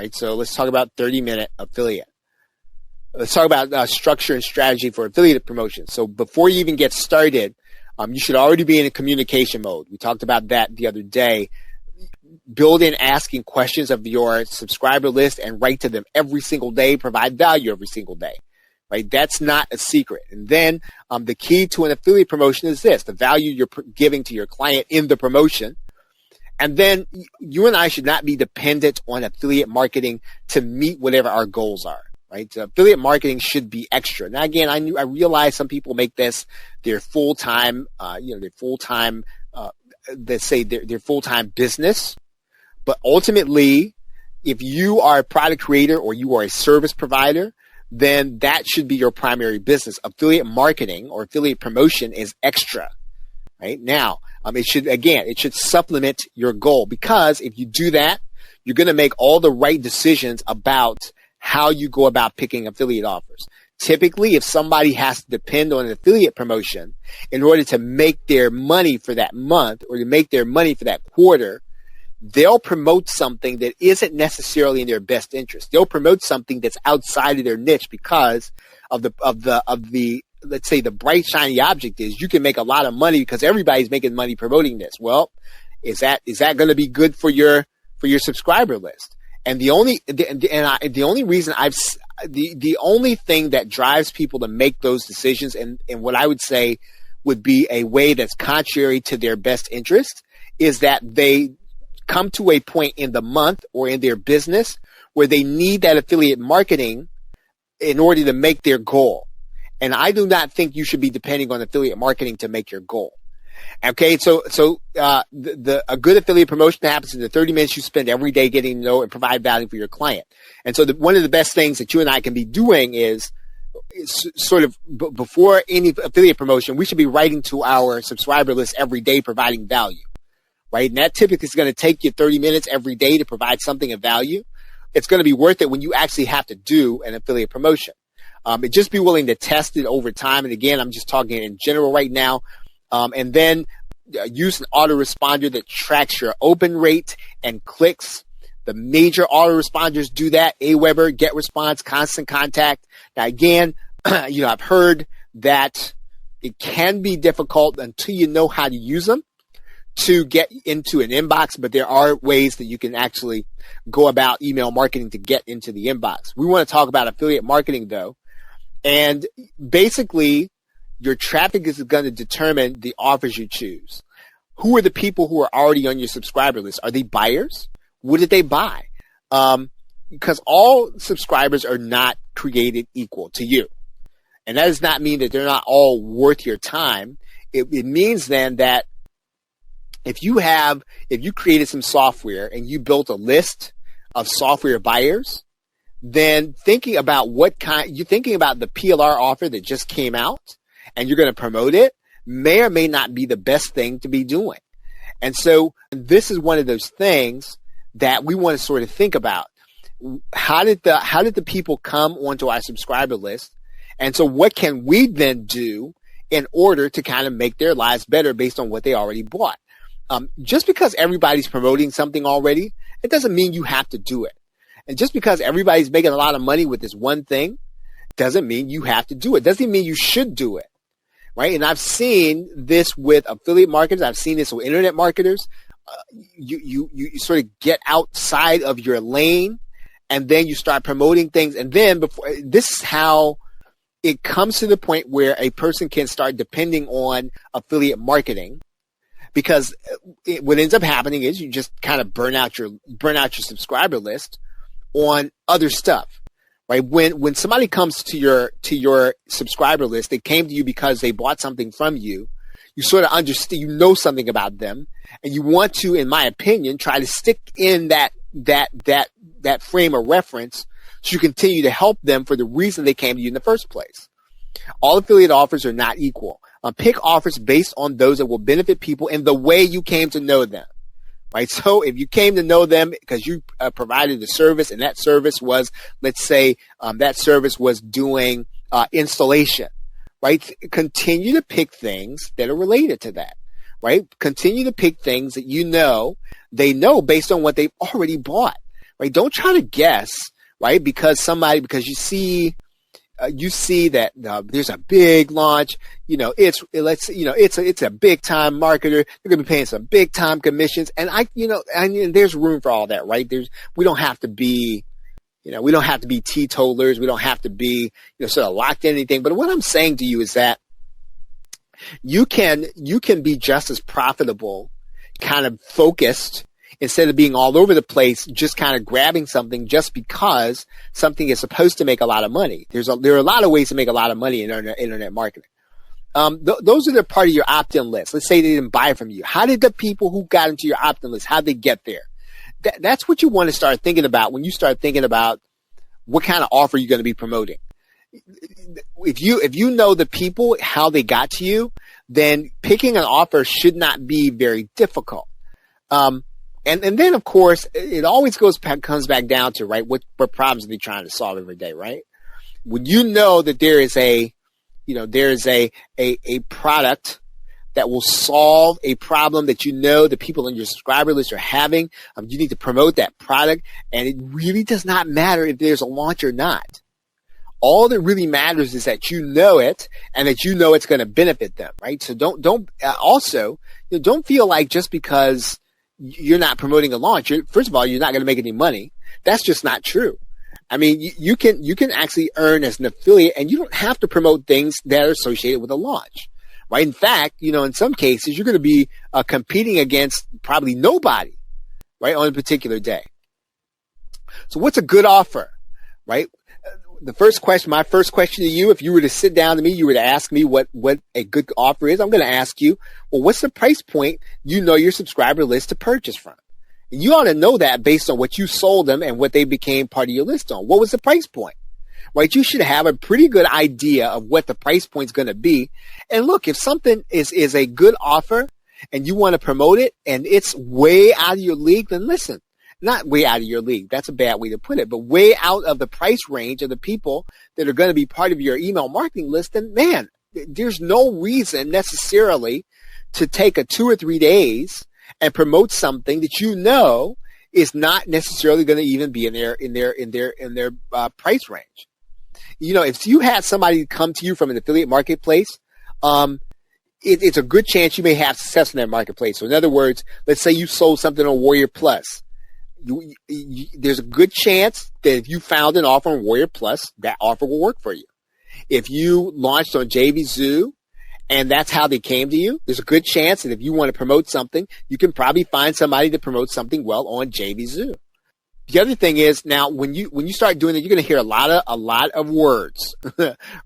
right? So let's talk about 30-minute affiliate. Let's talk about structure and strategy for affiliate promotion. So before you even get started, you should already be in a communication mode. We talked about that the other day. Build in asking questions of your subscriber list and write to them every single day. Provide value every single day, right? That's not a secret. And then the key to an affiliate promotion is this: the value you're giving to your client in the promotion. And then you and I should not be dependent on affiliate marketing to meet whatever our goals are. Right? So affiliate marketing should be extra. Now, again, I realize some people make this their full-time, their full-time, let's say their full-time business. But ultimately, if you are a product creator or you are a service provider, then that should be your primary business. Affiliate marketing or affiliate promotion is extra. Right? Now, it should supplement your goal, because if you do that, you're going to make all the right decisions about how you go about picking affiliate offers. Typically, if somebody has to depend on an affiliate promotion in order to make their money for that month or to make their money for that quarter, they'll promote something that isn't necessarily in their best interest. They'll promote something that's outside of their niche because of the let's say the bright shiny object is you can make a lot of money because everybody's making money promoting this. Well, is that going to be good for your subscriber list? And the only thing that drives people to make those decisions and what I would say would be a way that's contrary to their best interest is that they come to a point in the month or in their business where they need that affiliate marketing in order to make their goal. And I do not think you should be depending on affiliate marketing to make your goal. Okay, so a good affiliate promotion happens in the 30 minutes you spend every day getting to know and provide value for your client. And so one of the best things that you and I can be doing is sort of before any affiliate promotion, we should be writing to our subscriber list every day providing value, right? And that typically is going to take you 30 minutes every day to provide something of value. It's going to be worth it when you actually have to do an affiliate promotion. Just be willing to test it over time. And again, I'm just talking in general right now. And then use an autoresponder that tracks your open rate and clicks. The major autoresponders do that: Aweber, GetResponse, Constant Contact. Now, again, I've heard that it can be difficult until you know how to use them to get into an inbox, but there are ways that you can actually go about email marketing to get into the inbox. We want to talk about affiliate marketing, though. And basically, your traffic is going to determine the offers you choose. Who are the people who are already on your subscriber list? Are they buyers? What did they buy? Because all subscribers are not created equal to you. And that does not mean that they're not all worth your time. It means then that if you created some software and you built a list of software buyers, then thinking about the PLR offer that just came out and you're going to promote it may or may not be the best thing to be doing. And so this is one of those things that we want to sort of think about. How did the people come onto our subscriber list? And so what can we then do in order to kind of make their lives better based on what they already bought? Just because everybody's promoting something already, it doesn't mean you have to do it. And just because everybody's making a lot of money with this one thing doesn't mean you have to do it. Doesn't mean you should do it. Right? And I've seen this with affiliate marketers. I've seen this with internet marketers. You sort of get outside of your lane and then you start promoting things. And then this is how it comes to the point where a person can start depending on affiliate marketing, because what ends up happening is you just kind of burn out your subscriber list on other stuff. Right? When somebody comes to your subscriber list, they came to you because they bought something from you. You sort of understand, you know something about them, and you want to, in my opinion, try to stick in that frame of reference so you continue to help them for the reason they came to you in the first place. All affiliate offers are not equal. Pick offers based on those that will benefit people in the way you came to know them. Right? So if you came to know them because you provided a service and that service was, let's say, that service was doing installation, right? Continue to pick things that are related to that, right? Continue to pick things that they know based on what they've already bought, right? Don't try to guess, right? Because you see that there's a big launch. It's a big time marketer. They're going to be paying some big time commissions, and there's room for all that, right? We don't have to be teetotalers. We don't have to be sort of locked in anything. But what I'm saying to you is that you can be just as profitable, kind of focused, instead of being all over the place, just kind of grabbing something just because something is supposed to make a lot of money. There are a lot of ways to make a lot of money in internet marketing. Those are the part of your opt-in list. Let's say they didn't buy from you. How did the people who got into your opt-in list, how did they get there? That's what you want to start thinking about when you start thinking about what kind of offer you're going to be promoting. If you know the people, how they got to you, then picking an offer should not be very difficult. And then, of course, it always comes back down to, right, what problems are they trying to solve every day, right? When you know that there is a product that will solve a problem that the people on your subscriber list are having, you need to promote that product, and it really does not matter if there's a launch or not. All that really matters is that you know it and that you know it's going to benefit them, right? So don't feel like just because you're not promoting a launch, first of all, you're not going to make any money. That's just not true. I mean, you can actually earn as an affiliate, and you don't have to promote things that are associated with a launch, right? In fact, in some cases, you're going to be competing against probably nobody, right, on a particular day. So what's a good offer, right? My first question to you, if you were to sit down to me, you were to ask me what a good offer is, I'm going to ask you, well, what's the price point your subscriber list to purchase from? And you ought to know that based on what you sold them and what they became part of your list on. What was the price point? Right? You should have a pretty good idea of what the price point is going to be. And look, if something is a good offer and you want to promote it and it's way out of your league, then listen. Not way out of your league. That's a bad way to put it, but way out of the price range of the people that are going to be part of your email marketing list, then man, there's no reason necessarily to take a 2 or 3 days and promote something that is not necessarily going to even be in their price range. If you had somebody come to you from an affiliate marketplace, it's a good chance you may have success in that marketplace. So in other words, let's say you sold something on Warrior Plus. There's a good chance that if you found an offer on Warrior Plus, that offer will work for you. If you launched on JVZoo and that's how they came to you, there's a good chance that if you want to promote something, you can probably find somebody to promote something well on JVZoo. The other thing is, now when you start doing it, you're going to hear a lot of words,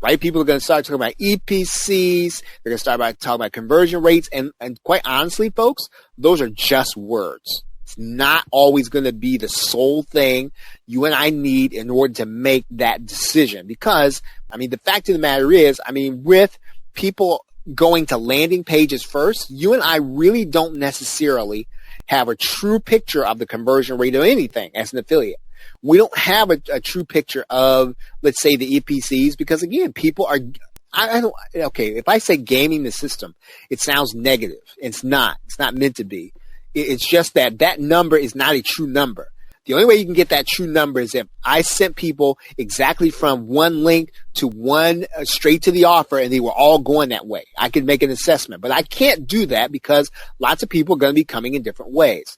right? People are going to start talking about EPCs. They're going to start talking about conversion rates, and quite honestly, folks, those are just words. It's not always going to be the sole thing you and I need in order to make that decision. Because, the fact of the matter is, with people going to landing pages first, you and I really don't necessarily have a true picture of the conversion rate of anything as an affiliate. We don't have a true picture of, let's say, the EPCs, because again, people are, if I say gaming the system, it sounds negative. It's not meant to be. It's just that number is not a true number. The only way you can get that true number is if I sent people exactly from one link to one straight to the offer, and they were all going that way. I could make an assessment, but I can't do that because lots of people are going to be coming in different ways.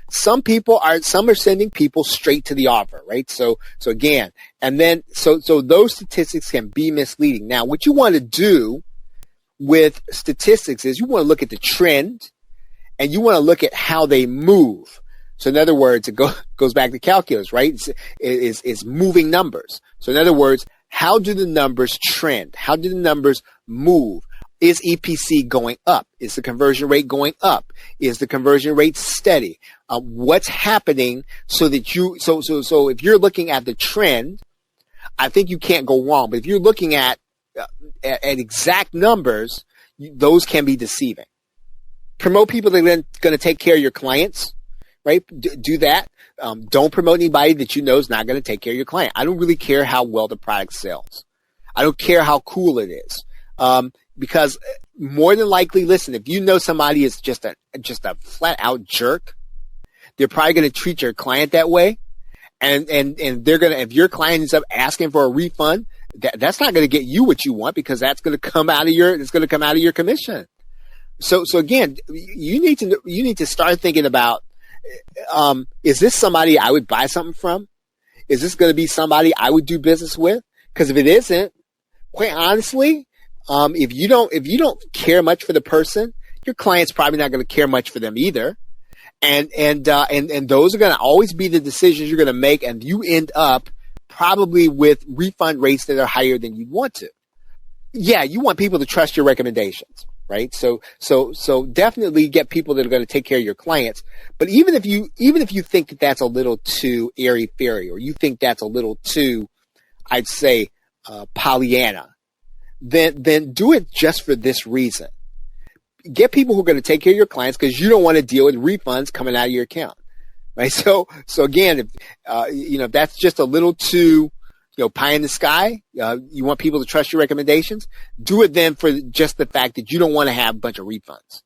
Some are sending people straight to the offer, right? So again, and then so those statistics can be misleading. Now, what you want to do with statistics is you want to look at the trend. And you want to look at how they move. So in other words, it goes back to calculus, right? It's moving numbers. So in other words, how do the numbers trend? How do the numbers move? Is EPC going up? Is the conversion rate going up? Is the conversion rate steady? What's happening so that so if you're looking at the trend, I think you can't go wrong. But if you're looking at exact numbers, those can be deceiving. Promote people that are going to take care of your clients, right? Do that. Don't promote anybody that you know is not going to take care of your client. I don't really care how well the product sells. I don't care how cool it is. Because more than likely, listen, if you know somebody is just a flat out jerk, they're probably going to treat your client that way. and they're going to, if your client ends up asking for a refund, that's not going to get you what you want, because that's going to come out of your commission. So again, you need to start thinking about, is this somebody I would buy something from? Is this going to be somebody I would do business with? Because if it isn't, quite honestly, if you don't care much for the person, your client's probably not going to care much for them either. And those are going to always be the decisions you're going to make, and you end up probably with refund rates that are higher than you want to. Yeah, you want people to trust your recommendations, right? So definitely get people that are going to take care of your clients. But even if you think that that's a little too airy-fairy, or you think that's a little too, I'd say, Pollyanna, then do it just for this reason. Get people who are going to take care of your clients, because you don't want to deal with refunds coming out of your account, right? So again, if that's just a little too, pie in the sky, you want people to trust your recommendations, do it then for just the fact that you don't want to have a bunch of refunds.